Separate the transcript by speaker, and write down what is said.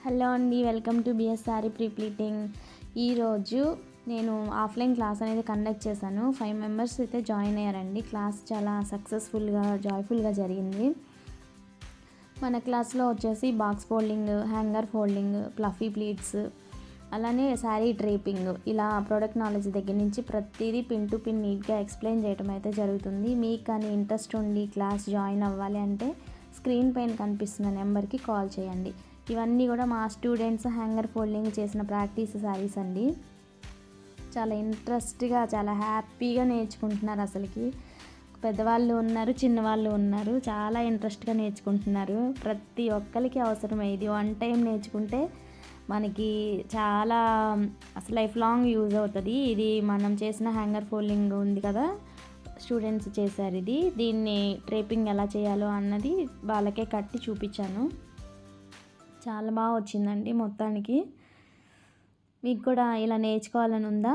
Speaker 1: Hello అండి, welcome to BS saree pre pleating. ఈరోజు నేను ఆఫ్లైన్ క్లాస్ అనేది కండక్ట్ చేశాను. 5 మెంబర్స్ అయితే జాయిన్ అయ్యారండి. క్లాస్ చాలా సక్సెస్ఫుల్గా జాయ్ఫుల్గా జరిగింది. మన క్లాస్లో వచ్చేసి box folding, hanger folding, fluffy pleats, అలానే శారీ డ్రేపింగ్, ఇలా ప్రోడక్ట్ నాలెడ్జ్ దగ్గర నుంచి ప్రతిదీ పిన్ టు పిన్ నీట్గా ఎక్స్ప్లెయిన్ చేయడం అయితే జరుగుతుంది. మీకు కానీ ఇంట్రెస్ట్ ఉండి క్లాస్ జాయిన్ అవ్వాలి అంటే స్క్రీన్ పైన కనిపిస్తున్న నెంబర్కి కాల్ చేయండి. ఇవన్నీ కూడా మా స్టూడెంట్స్ హ్యాంగర్ ఫోల్డింగ్ చేసిన ప్రాక్టీస్ శారీస్ అండి. చాలా ఇంట్రెస్ట్గా, చాలా హ్యాపీగా నేర్చుకుంటున్నారు. అసలుకి పెద్దవాళ్ళు ఉన్నారు, చిన్నవాళ్ళు ఉన్నారు. చాలా ఇంట్రెస్ట్గా నేర్చుకుంటున్నారు. ప్రతి ఒక్కరికి అవసరమే ఇది. 1 టైం నేర్చుకుంటే మనకి చాలా అసలు లైఫ్ లాంగ్ యూజ్ అవుతుంది. ఇది మనం చేసిన హ్యాంగర్ ఫోల్డింగ్ ఉంది కదా, స్టూడెంట్స్ చేశారు. దీన్ని డ్రేపింగ్ ఎలా చేయాలో అన్నది వాళ్ళకే కట్టి చూపించాను. చాలా బాగా వచ్చిందండి. మొత్తానికి మీకు కూడా ఇలా నేర్చుకోవాలని ఉందా?